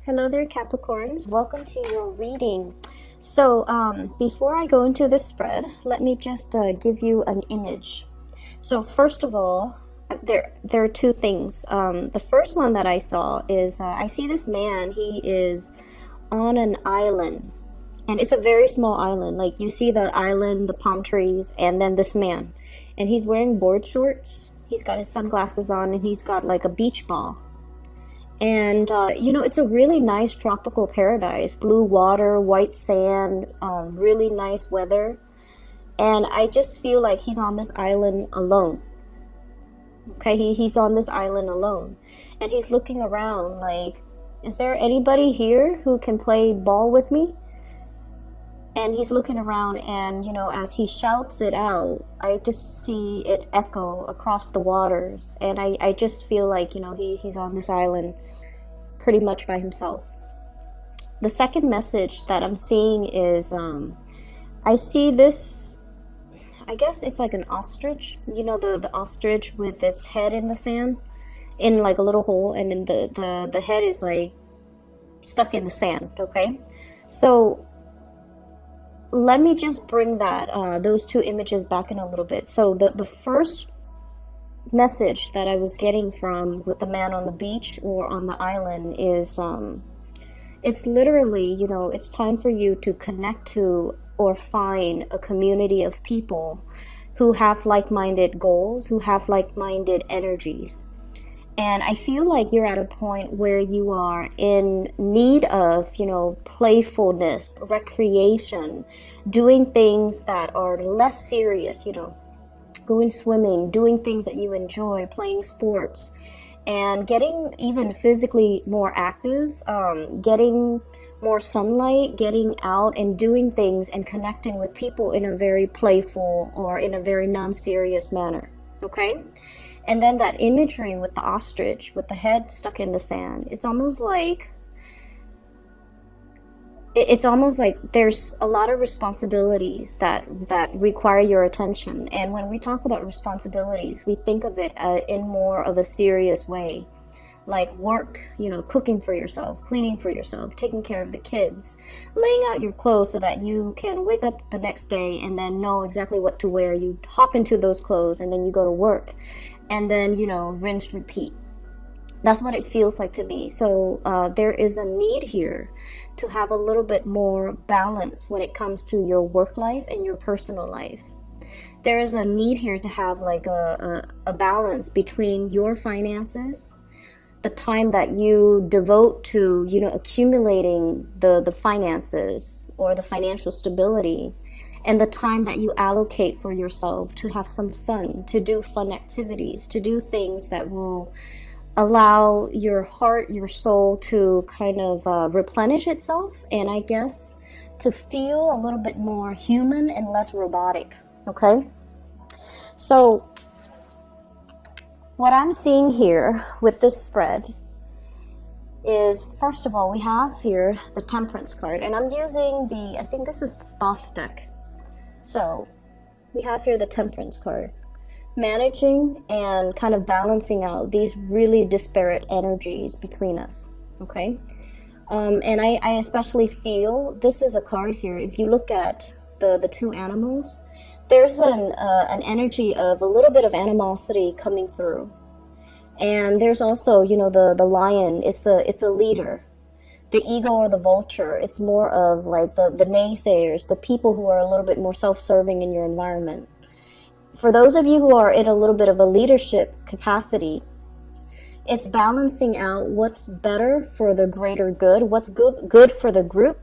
Hello there, Capricorns. Welcome to your reading. So, before I go into this spread, let me just give you an image. So, first of all, there are two things. The first one that I saw is I see this man. He is on an island, and it's a very small island. Like you see the island, the palm trees, and then this man, and he's wearing board shorts. He's got his sunglasses on, and he's got like a beach ball. And, it's a really nice tropical paradise. Blue water, white sand, really nice weather. And I just feel like he's on this island alone. Okay, he's on this island alone. And he's looking around like, is there anybody here who can play ball with me? And he's looking around and, as he shouts it out, I just see it echo across the waters. And I just feel like, he's on this island pretty much by himself. The second message that I'm seeing is, I see this, I guess it's like an ostrich. The ostrich with its head in the sand, in like a little hole, and then the head is like stuck in the sand, okay? So let me just bring those two images back in a little bit. So the first message that I was getting from with the man on the beach or on the island is it's literally, it's time for you to connect to or find a community of people who have like-minded goals, who have like-minded energies. And I feel like you're at a point where you are in need of, playfulness, recreation, doing things that are less serious, going swimming, doing things that you enjoy, playing sports, and getting even physically more active, getting more sunlight, getting out and doing things and connecting with people in a very playful or in a very non-serious manner, okay? And then that imagery with the ostrich, with the head stuck in the sand, it's almost like there's a lot of responsibilities that require your attention. And when we talk about responsibilities, we think of it in more of a serious way, like work, cooking for yourself, cleaning for yourself, taking care of the kids, laying out your clothes so that you can wake up the next day and then know exactly what to wear. You hop into those clothes and then you go to work. And then, rinse, repeat. That's what it feels like to me. So there is a need here to have a little bit more balance when it comes to your work life and your personal life. There is a need here to have like a balance between your finances, the time that you devote to, accumulating the finances or the financial stability, and the time that you allocate for yourself to have some fun, to do fun activities, to do things that will allow your heart, your soul to kind of replenish itself, and I guess to feel a little bit more human and less robotic, okay? So what I'm seeing here with this spread is, first of all, we have here the Temperance card, and I'm using I think this is the Thoth deck. So we have here the Temperance card, managing and kind of balancing out these really disparate energies between us, okay? And I especially feel this is a card here. If you look at the two animals, there's an energy of a little bit of animosity coming through. And there's also, the lion, it's a leader. The eagle or the vulture, it's more of like the naysayers, the people who are a little bit more self-serving in your environment. For those of you who are in a little bit of a leadership capacity, it's balancing out what's better for the greater good, what's good for the group,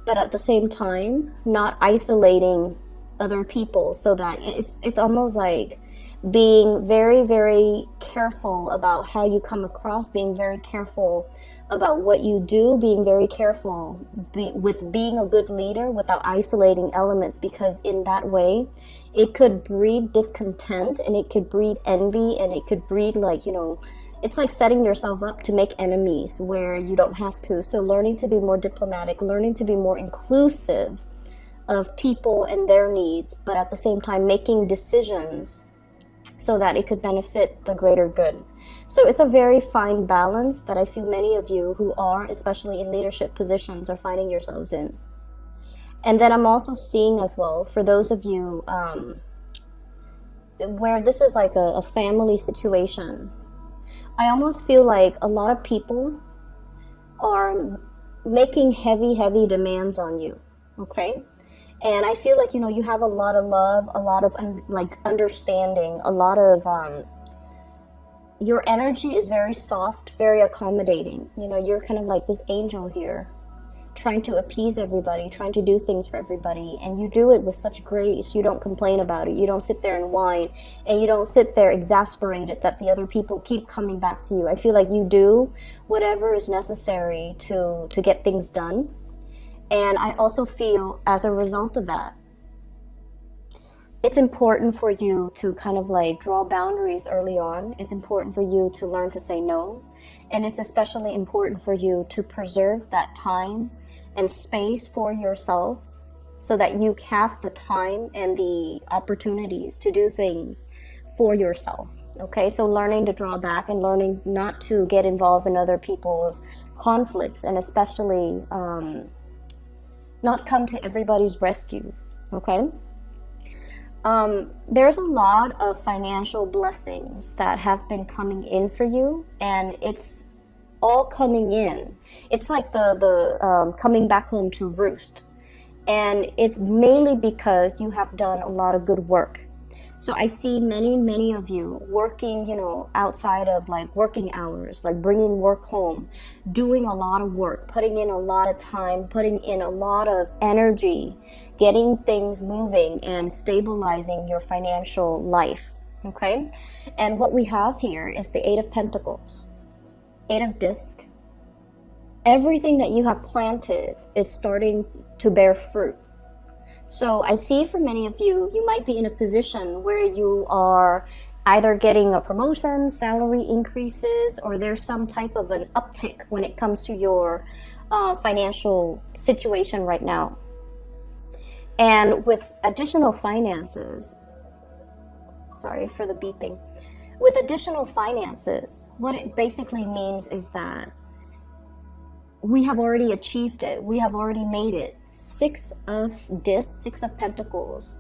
but at the same time, not isolating other people, so that it's almost like being very, very careful about how you come across, being very careful about what you do, being very careful with being a good leader without isolating elements, because in that way it could breed discontent and it could breed envy and it could breed it's like setting yourself up to make enemies where you don't have to. So learning to be more diplomatic, learning to be more inclusive of people and their needs, but at the same time making decisions so that it could benefit the greater good. So it's a very fine balance that I feel many of you who are, especially in leadership positions, are finding yourselves in. And then I'm also seeing as well, for those of you where this is like a family situation, I almost feel like a lot of people are making heavy demands on you, okay? And I feel like, you have a lot of love, a lot of like understanding, a lot of your energy is very soft, very accommodating. You're kind of like this angel here, trying to appease everybody, trying to do things for everybody, and you do it with such grace. You don't complain about it. You don't sit there and whine, and you don't sit there exasperated that the other people keep coming back to you. I feel like you do whatever is necessary to get things done. And I also feel, as a result of that, it's important for you to kind of like draw boundaries early on. It's important for you to learn to say no. And it's especially important for you to preserve that time and space for yourself so that you have the time and the opportunities to do things for yourself. Okay, so learning to draw back and learning not to get involved in other people's conflicts, and especially not come to everybody's rescue. Okay, there's a lot of financial blessings that have been coming in for you, and it's all coming in. It's like the coming back home to roost, and it's mainly because you have done a lot of good work. So I see many of you working, outside of like working hours, like bringing work home, doing a lot of work, putting in a lot of time, putting in a lot of energy, getting things moving and stabilizing your financial life. Okay, and what we have here is the Eight of Pentacles, Eight of Disc. Everything that you have planted is starting to bear fruit. So I see for many of you, you might be in a position where you are either getting a promotion, salary increases, or there's some type of an uptick when it comes to your financial situation right now. And with additional finances, sorry for the beeping. With additional finances, what it basically means is that we have already achieved it. We have already made it. Six of Discs, Six of Pentacles,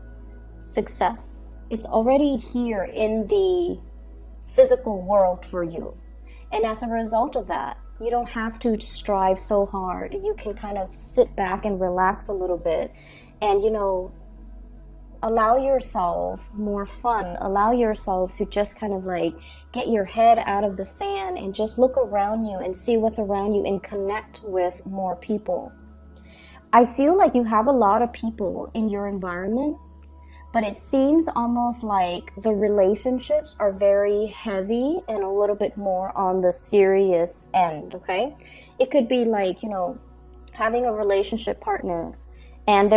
success. It's already here in the physical world for you. And as a result of that, you don't have to strive so hard. You can kind of sit back and relax a little bit and, allow yourself more fun. Allow yourself to just kind of like get your head out of the sand and just look around you and see what's around you and connect with more people. I feel like you have a lot of people in your environment, but it seems almost like the relationships are very heavy and a little bit more on the serious end, okay? It could be like, having a relationship partner and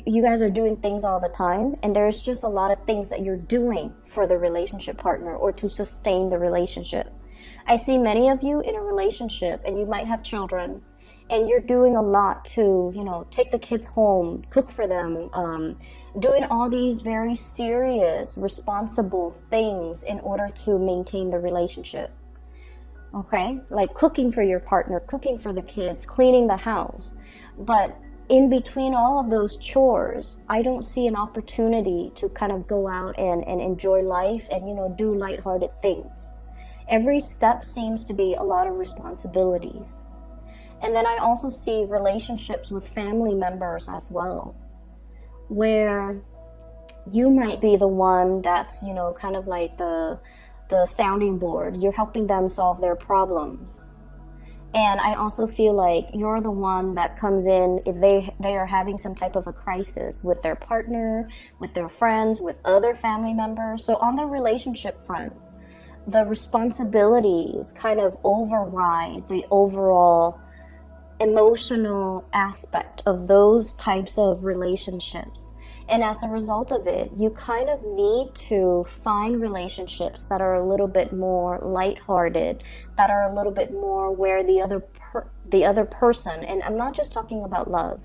you guys are doing things all the time, and there's just a lot of things that you're doing for the relationship partner or to sustain the relationship. I see many of you in a relationship and you might have children, and you're doing a lot to, take the kids home, cook for them, doing all these very serious, responsible things in order to maintain the relationship. Okay? Like cooking for your partner, cooking for the kids, cleaning the house. But in between all of those chores, I don't see an opportunity to kind of go out and enjoy life and, do lighthearted things. Every step seems to be a lot of responsibilities. And then I also see relationships with family members as well, where you might be the one that's, kind of like the sounding board. You're helping them solve their problems. And I also feel like you're the one that comes in if they are having some type of a crisis with their partner, with their friends, with other family members. So on the relationship front, the responsibilities kind of override the overall emotional aspect of those types of relationships. And as a result of it, you kind of need to find relationships that are a little bit more lighthearted, that are a little bit more where the other other person. And I'm not just talking about love.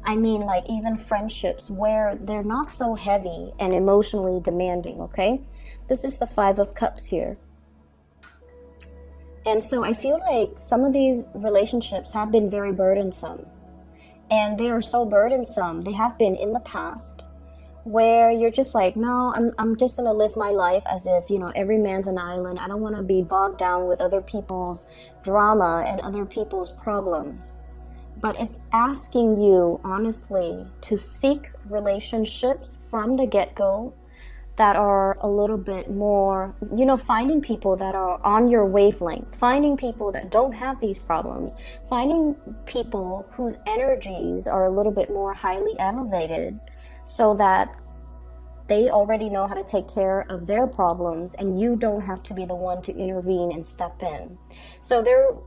I mean, like, even friendships where they're not so heavy and emotionally demanding, okay? This is the Five of Cups here. And so I feel like some of these relationships have been very burdensome. And they are so burdensome, they have been in the past, where you're just like, no, I'm just going to live my life as if, you know, every man's an island. I don't want to be bogged down with other people's drama and other people's problems. But it's asking you, honestly, to seek relationships from the get-go that are a little bit more, you know, finding people that are on your wavelength, finding people that don't have these problems, finding people whose energies are a little bit more highly elevated, so that they already know how to take care of their problems and you don't have to be the one to intervene and step in. So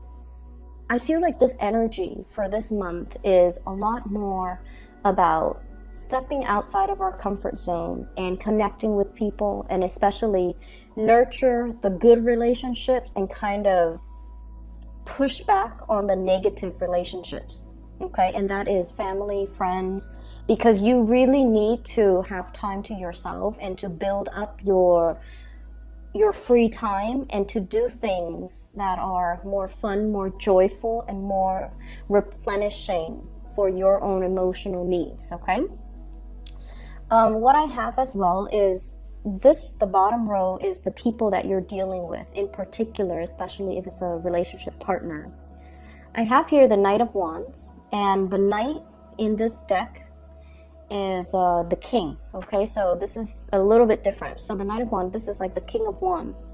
I feel like this energy for this month is a lot more about stepping outside of our comfort zone and connecting with people, and especially nurture the good relationships and kind of push back on the negative relationships. Okay, and that is family, friends, because you really need to have time to yourself and to build up your free time and to do things that are more fun, more joyful, and more replenishing for your own emotional needs. Okay. What I have as well is the bottom row is the people that you're dealing with in particular, especially if it's a relationship partner. I have here the Knight of Wands, and the Knight in this deck is the King. Okay, so this is a little bit different. So the Knight of Wands, this is like the King of Wands.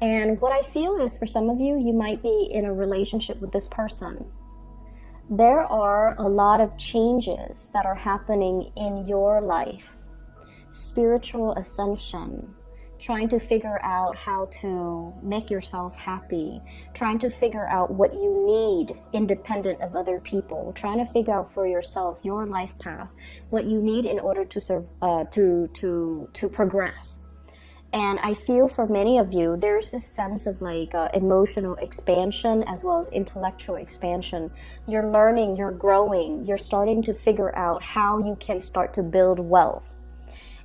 And what I feel is, for some of you, you might be in a relationship with this person. There are a lot of changes that are happening in your life. Spiritual ascension, trying to figure out how to make yourself happy, trying to figure out what you need independent of other people, trying to figure out for yourself your life path, what you need in order to progress. And I feel for many of you, there's this sense of like emotional expansion as well as intellectual expansion. You're learning, you're growing, you're starting to figure out how you can start to build wealth.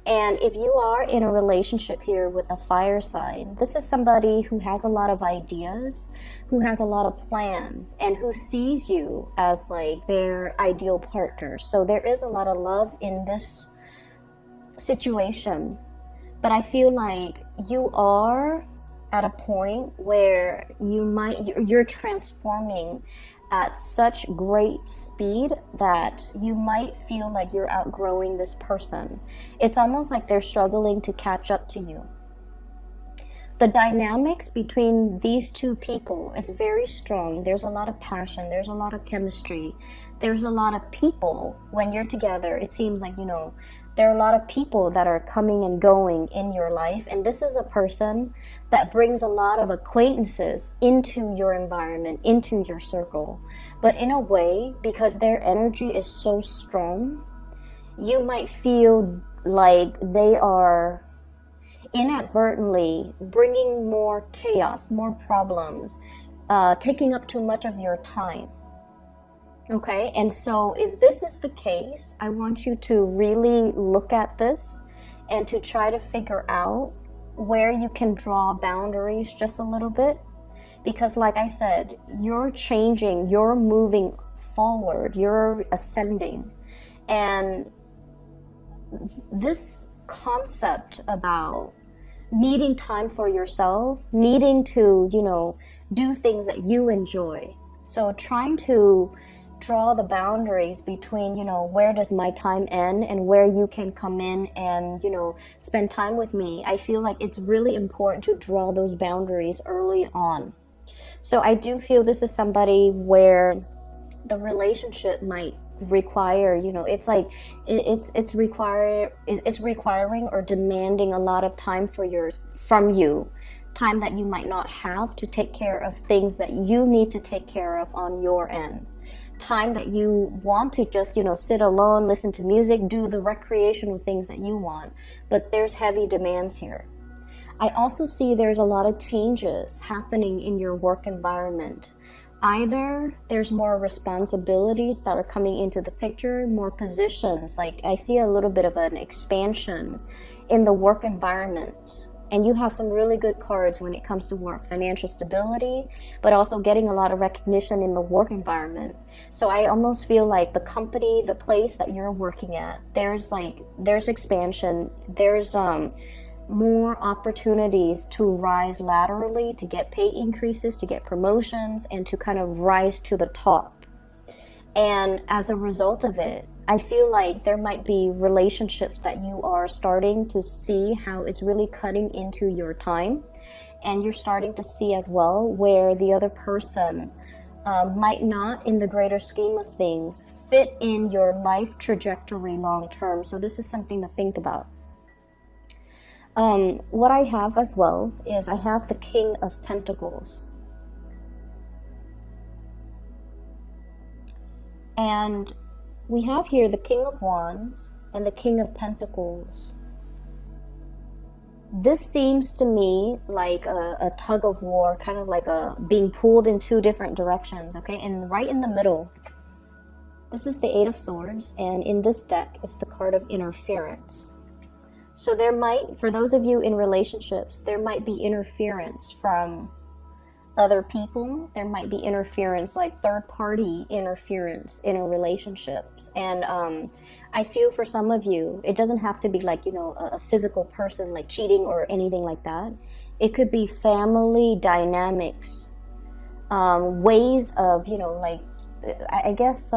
And if you are in a relationship here with a fire sign, this is somebody who has a lot of ideas, who has a lot of plans, and who sees you as like their ideal partner. So there is a lot of love in this situation. But I feel like you are at a point where you're transforming at such great speed that you might feel like you're outgrowing this person. It's almost like they're struggling to catch up to you. The dynamics between these two people is very strong. There's a lot of passion. There's a lot of chemistry. There's a lot of people. When you're together, it seems like, you know, there are a lot of people that are coming and going in your life. And this is a person that brings a lot of acquaintances into your environment, into your circle. But in a way, because their energy is so strong, you might feel like they are inadvertently bringing more chaos, more problems, taking up too much of your time. Okay, and so if this is the case, I want you to really look at this and to try to figure out where you can draw boundaries just a little bit. Because like I said, you're changing, you're moving forward, you're ascending. And this concept about needing time for yourself, needing to, you know, do things that you enjoy. So trying to draw the boundaries between, you know, where does my time end and where you can come in and, you know, spend time with me. I feel like it's really important to draw those boundaries early on. So I do feel this is somebody where the relationship might require, you know, it's like it's requiring or demanding a lot of time from you, time that you might not have to take care of things that you need to take care of on your end, time that you want to just, you know, sit alone, listen to music, do the recreational things that you want, but there's heavy demands here. I also see there's a lot of changes happening in your work environment. Either there's more responsibilities that are coming into the picture, more positions. Like I see a little bit of an expansion in the work environment. And you have some really good cards when it comes to work, financial stability, but also getting a lot of recognition in the work environment. So I almost feel like the company, the place that you're working at, there's expansion, there's more opportunities to rise laterally, to get pay increases, to get promotions, and to kind of rise to the top. And as a result of it, I feel like there might be relationships that you are starting to see how it's really cutting into your time. And you're starting to see as well where the other person might not, in the greater scheme of things, fit in your life trajectory long term. So this is something to think about. What I have as well is I have the King of Pentacles. And we have here the King of Wands and the King of Pentacles. This seems to me like a tug of war, kind of like being pulled in two different directions, okay? And right in the middle, this is the Eight of Swords, and in this deck is the card of interference. So there might, for those of you in relationships, there might be interference from other people. There might be interference, like third-party interference in relationships. And I feel for some of you, it doesn't have to be like, you know, a physical person, like cheating or anything like that. It could be family dynamics, ways of, you know, like, I guess,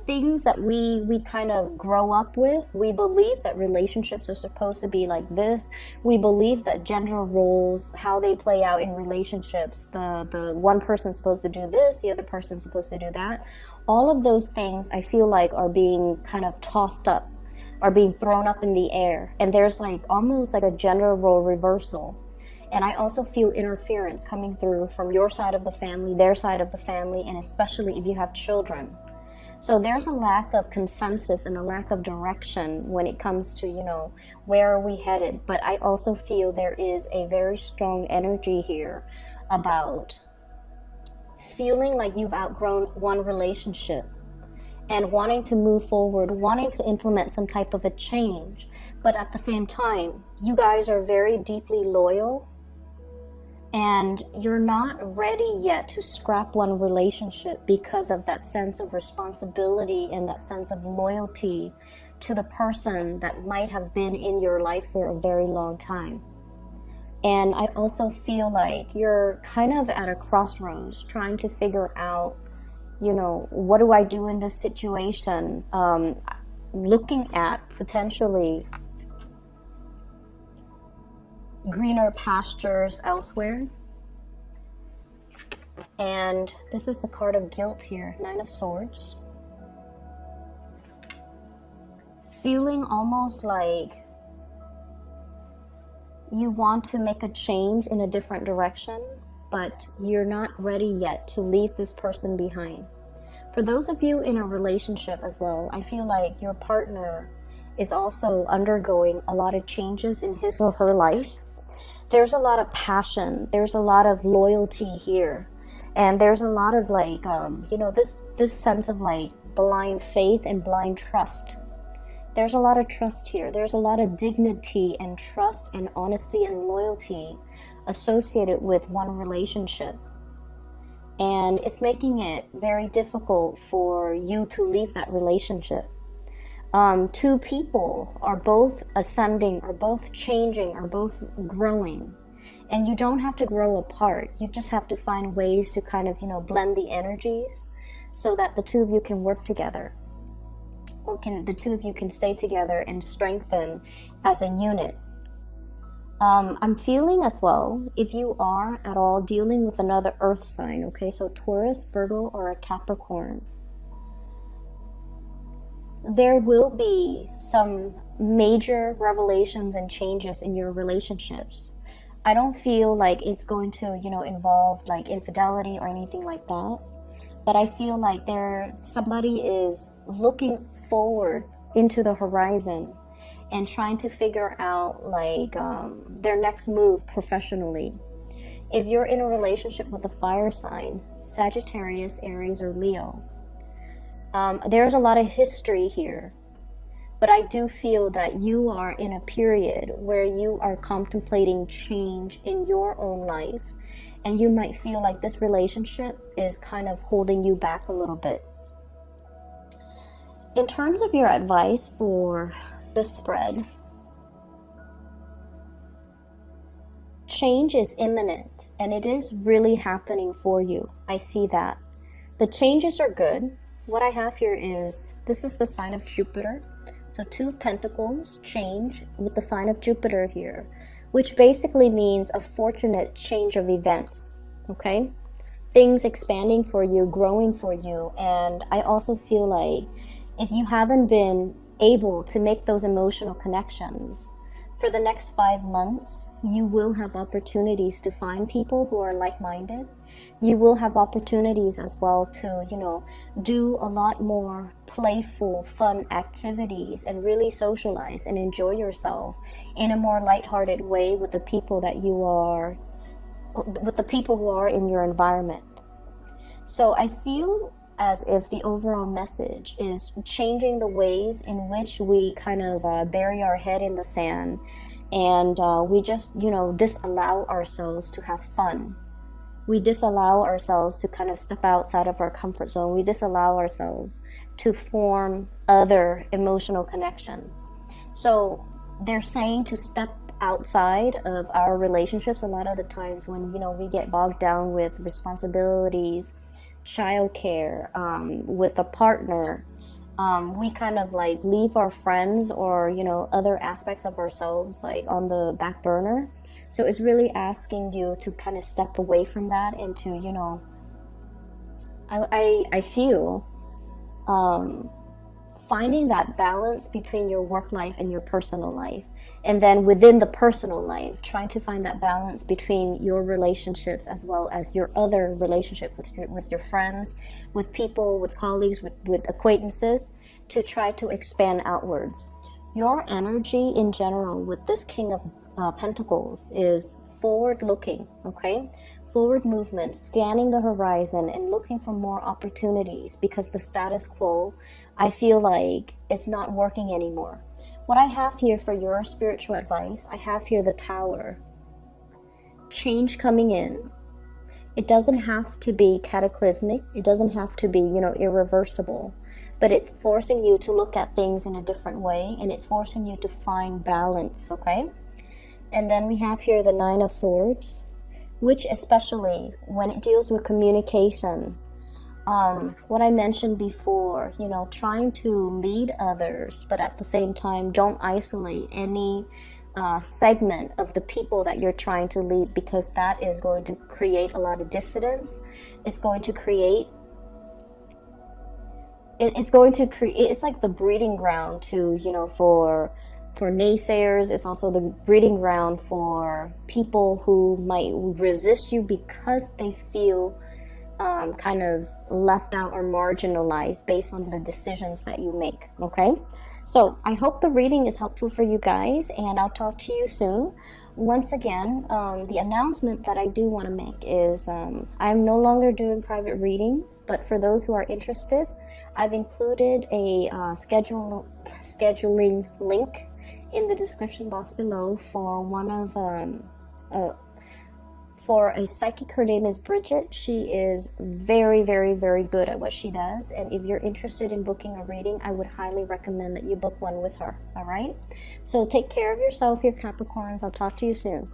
things that we kind of grow up with. We believe that relationships are supposed to be like this. We believe that gender roles, how they play out in relationships, the one person's supposed to do this, the other person's supposed to do that. All of those things I feel like are being kind of tossed up, are being thrown up in the air. And there's like almost like a gender role reversal. And I also feel interference coming through from your side of the family, their side of the family, and especially if you have children. So there's a lack of consensus and a lack of direction when it comes to, you know, where are we headed? But I also feel there is a very strong energy here about feeling like you've outgrown one relationship and wanting to move forward, wanting to implement some type of a change. But at the same time, you guys are very deeply loyal. And you're not ready yet to scrap one relationship because of that sense of responsibility and that sense of loyalty to the person that might have been in your life for a very long time. And I also feel like you're kind of at a crossroads trying to figure out, you know, what do I do in this situation? Looking at potentially greener pastures elsewhere. And this is the card of guilt here, Nine of Swords. Feeling almost like you want to make a change in a different direction, but you're not ready yet to leave this person behind. For those of you in a relationship as well, I feel like your partner is also undergoing a lot of changes in his or her life. There's a lot of passion. There's a lot of loyalty here. And there's a lot of like, you know, this sense of like blind faith and blind trust. There's a lot of trust here. There's a lot of dignity and trust and honesty and loyalty associated with one relationship. And it's making it very difficult for you to leave that relationship. Two people are both ascending, are both changing, are both growing. And you don't have to grow apart. You just have to find ways to kind of, you know, blend the energies so that the two of you can work together. Or the two of you can stay together and strengthen as a unit. I'm feeling as well, if you are at all dealing with another earth sign, okay, so Taurus, Virgo, or a Capricorn, there will be some major revelations and changes in your relationships. I don't feel like it's going to, you know, involve like infidelity or anything like that. But I feel like somebody is looking forward into the horizon and trying to figure out like their next move professionally. If you're in a relationship with a fire sign, Sagittarius, Aries, or Leo, there's a lot of history here. But I do feel that you are in a period where you are contemplating change in your own life. And you might feel like this relationship is kind of holding you back a little bit. In terms of your advice for the spread, change is imminent and it is really happening for you. I see that. The changes are good. What I have here is, this is the sign of Jupiter. So 2 of Pentacles, change with the sign of Jupiter here, which basically means a fortunate change of events, okay? Things expanding for you, growing for you. And I also feel like if you haven't been able to make those emotional connections, for the next 5 months, you will have opportunities to find people who are like-minded. You will have opportunities as well to, do a lot more playful, fun activities and really socialize and enjoy yourself in a more lighthearted way with the people who are in your environment. So I feel as if the overall message is changing the ways in which we kind of bury our head in the sand, and we just, disallow ourselves to have fun. We disallow ourselves to kind of step outside of our comfort zone. We disallow ourselves to form other emotional connections. So they're saying to step outside of our relationships a lot of the times when, we get bogged down with responsibilities, childcare, with a partner. We kind of like leave our friends or, other aspects of ourselves like on the back burner. So it's really asking you to kind of step away from that and to, I feel finding that balance between your work life and your personal life. And then within the personal life, trying to find that balance between your relationships as well as your other relationship with your friends, with people, with colleagues, with acquaintances, to try to expand outwards. Your energy in general with this King of Pentacles is forward looking, okay? Forward movement, scanning the horizon and looking for more opportunities, because the status quo, I feel like it's not working anymore. What I have here for your spiritual advice, I have here the Tower. Change coming in. It doesn't have to be cataclysmic. It doesn't have to be, irreversible. But it's forcing you to look at things in a different way, and it's forcing you to find balance, okay? And then we have here the Nine of Swords, which especially when it deals with communication, what I mentioned before, trying to lead others, but at the same time, don't isolate any segment of the people that you're trying to lead, because that is going to create a lot of dissidence. It's going to create, it's like the breeding ground to, for naysayers. It's also the breeding ground for people who might resist you because they feel kind of left out or marginalized based on the decisions that you make, okay? So I hope the reading is helpful for you guys, and I'll talk to you soon. Once again, the announcement that I do want to make is I'm no longer doing private readings, but for those who are interested, I've included a scheduling link in the description box below for one of for a psychic. Her name is Bridget. She is very, very, very good at what she does, and if you're interested in booking a reading, I would highly recommend that you book one with her. All right, so take care of yourself, your Capricorns. I'll talk to you soon.